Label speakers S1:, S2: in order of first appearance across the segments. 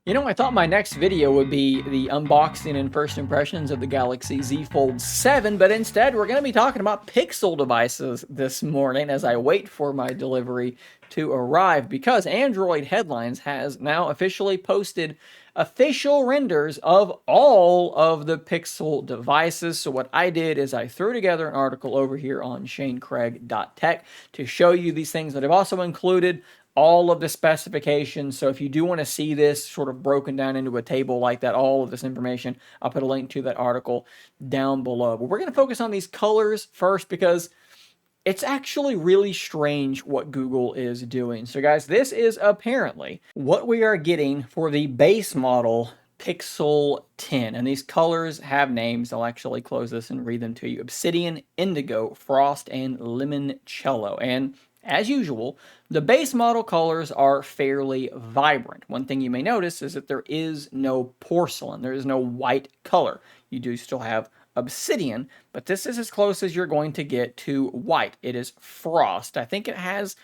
S1: You know, I thought my next video would be the unboxing and first impressions of the Galaxy Z Fold 7, but instead we're going to be talking about Pixel devices this morning as I wait for my delivery to arrive, because Android Headlines has now officially posted official renders of all of the Pixel devices. So what I did is I threw together an article over here on ShaneCraig.tech to show you these things, that I've also included all of the specifications. So if you do want to see this sort of broken down into a table like that, all of this information, I'll put a link to that article down below. But we're going to focus on these colors first, because it's actually really strange what Google is doing. So guys, this is apparently what we are getting for the base model Pixel 10. And these colors have names. I'll actually close this and read them to you: Obsidian, Indigo, Frost, and Limoncello. And as usual, the base model colors are fairly vibrant. One thing you may notice is that there is no porcelain. There is no white color. You do still have obsidian, but this is as close as you're going to get to white. It is frost. I think it has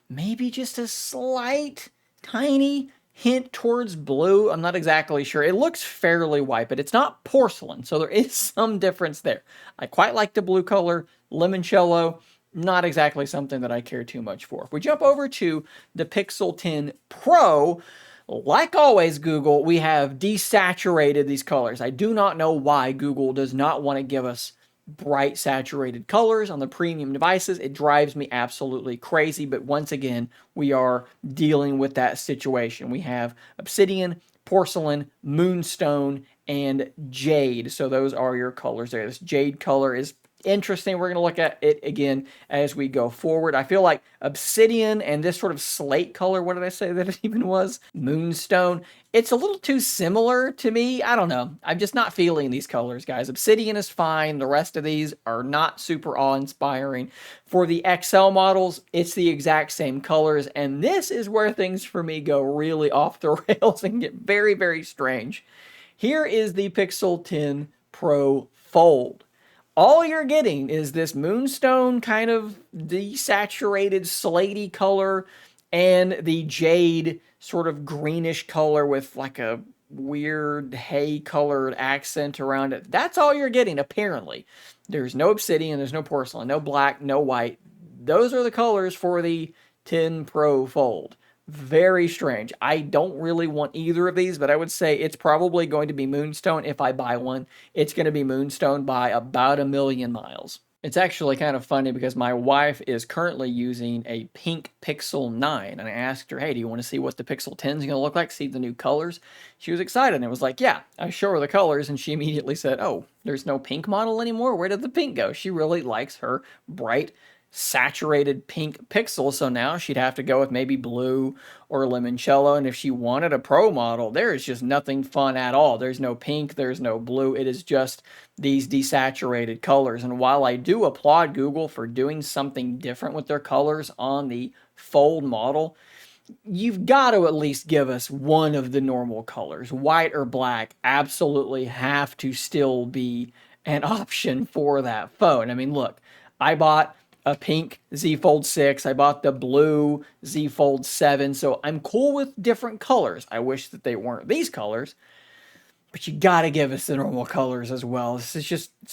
S1: maybe just a slight, tiny hint towards blue. I'm not exactly sure. It looks fairly white, but it's not porcelain, so there is some difference there. I quite like the blue color. Limoncello, not exactly something that I care too much for. If we jump over to the Pixel 10 Pro, like always, Google, we have desaturated these colors. I do not know why Google does not want to give us bright saturated colors on the premium devices. It drives me absolutely crazy, but once again, we are dealing with that situation. We have obsidian, porcelain, moonstone, and jade. So those are your colors there. This jade color is interesting. We're going to look at it again as we go forward. I feel like obsidian and this sort of slate color, what did I say that it even was? Moonstone. It's a little too similar to me. I don't know. I'm just not feeling these colors, guys. Obsidian is fine. The rest of these are not super awe-inspiring. For the XL models, it's the exact same colors, and this is where things for me go really off the rails and get very, very strange. Here is the Pixel 10 Pro Fold. All you're getting is this moonstone kind of desaturated slatey color and the jade sort of greenish color with like a weird hay colored accent around it. That's all you're getting, apparently. There's no obsidian, there's no porcelain, no black, no white. Those are the colors for the 10 Pro Fold. Very strange. I don't really want either of these, but I would say it's probably going to be Moonstone. If I buy one, it's going to be Moonstone by about 1,000,000 miles. It's actually kind of funny because my wife is currently using a pink Pixel 9, and I asked her, hey, do you want to see what the Pixel 10 is going to look like, see the new colors? She was excited, and it was like, yeah, I show her the colors, and she immediately said, oh, there's no pink model anymore? Where did the pink go? She really likes her bright, saturated pink Pixel, so now she'd have to go with maybe blue or limoncello. And if she wanted a Pro model, there is just nothing fun at all. There's no pink, there's no blue. It is just these desaturated colors. And while I do applaud Google for doing something different with their colors on the Fold model, you've got to at least give us one of the normal colors. White or black absolutely have to still be an option for that phone. I mean, look, I bought a pink Z Fold 6. I bought the blue Z Fold 7. So I'm cool with different colors. I wish that they weren't these colors, but you gotta give us the normal colors as well. It's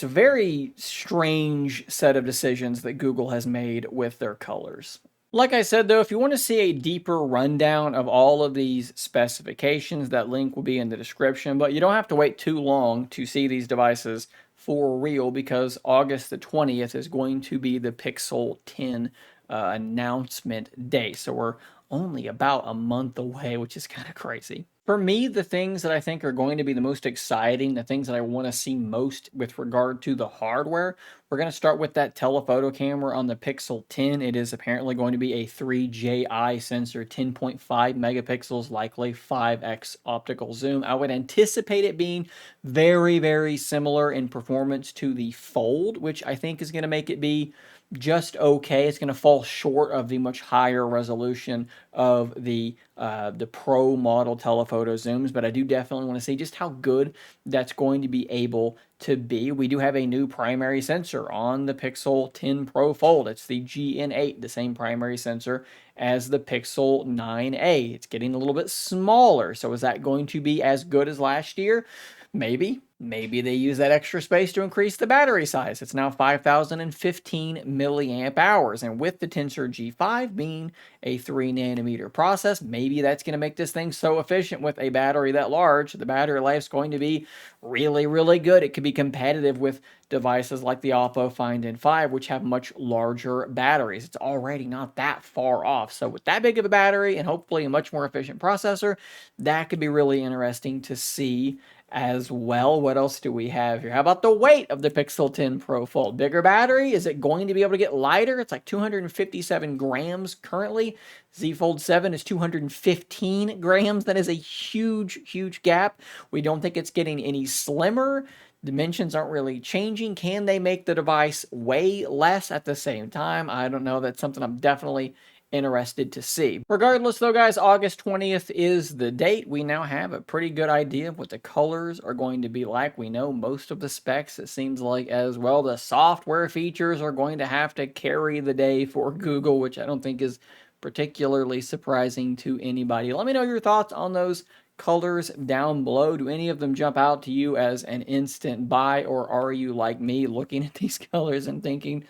S1: a very strange set of decisions that Google has made with their colors. Like I said, though, if you want to see a deeper rundown of all of these specifications, that link will be in the description, but you don't have to wait too long to see these devices for real, because August the 20th is going to be the Pixel 10 announcement day. So we're only about a month away, which is kind of crazy. For me, the things that I think are going to be the most exciting, the things that I want to see most with regard to the hardware, we're going to start with that telephoto camera on the Pixel 10. It is apparently going to be a 3JI sensor, 10.5 megapixels, likely 5x optical zoom. I would anticipate it being very, very similar in performance to the Fold, which I think is going to make it be just okay. It's going to fall short of the much higher resolution of the the Pro model telephoto zooms, but I do definitely want to see just how good that's going to be able to be. We do have a new primary sensor on the Pixel 10 Pro Fold. It's the GN8, the same primary sensor as the Pixel 9a. It's getting a little bit smaller, so is that going to be as good as last year? Maybe. Maybe they use that extra space to increase the battery size. It's now 5,015 milliamp hours. And with the Tensor G5 being a 3 nanometer process, maybe that's going to make this thing so efficient with a battery that large. The battery life's going to be really, really good. It could be competitive with devices like the Oppo Find N5, which have much larger batteries. It's already not that far off. So with that big of a battery and hopefully a much more efficient processor, that could be really interesting to see as well. What else do we have here? How about the weight of the Pixel 10 Pro Fold? Bigger battery? Is it going to be able to get lighter? It's like 257 grams currently. Z Fold 7 is 215 grams. That is a huge, huge gap. We don't think it's getting any slimmer. Dimensions aren't really changing. Can they make the device weigh less at the same time? I don't know. That's something I'm definitely interested to see. Regardless though, guys, August 20th is the date. We now have a pretty good idea of what the colors are going to be like. We know most of the specs, it seems like, as well. The software features are going to have to carry the day for Google, which I don't think is particularly surprising to anybody. Let me know your thoughts on those colors down below. Do any of them jump out to you as an instant buy, or are you like me looking at these colors and thinking,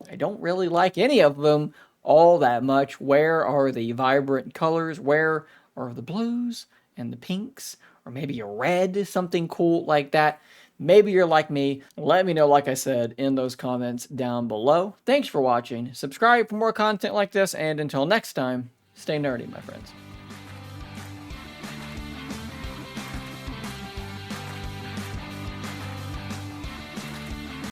S1: I don't really like any of them all that much? Where are the vibrant colors? Where are the blues and the pinks? Or maybe a red, something cool like that. Maybe you're like me. Let me know, like I said, in those comments down below. Thanks for watching. Subscribe for more content like this, and until next time, stay nerdy, my friends.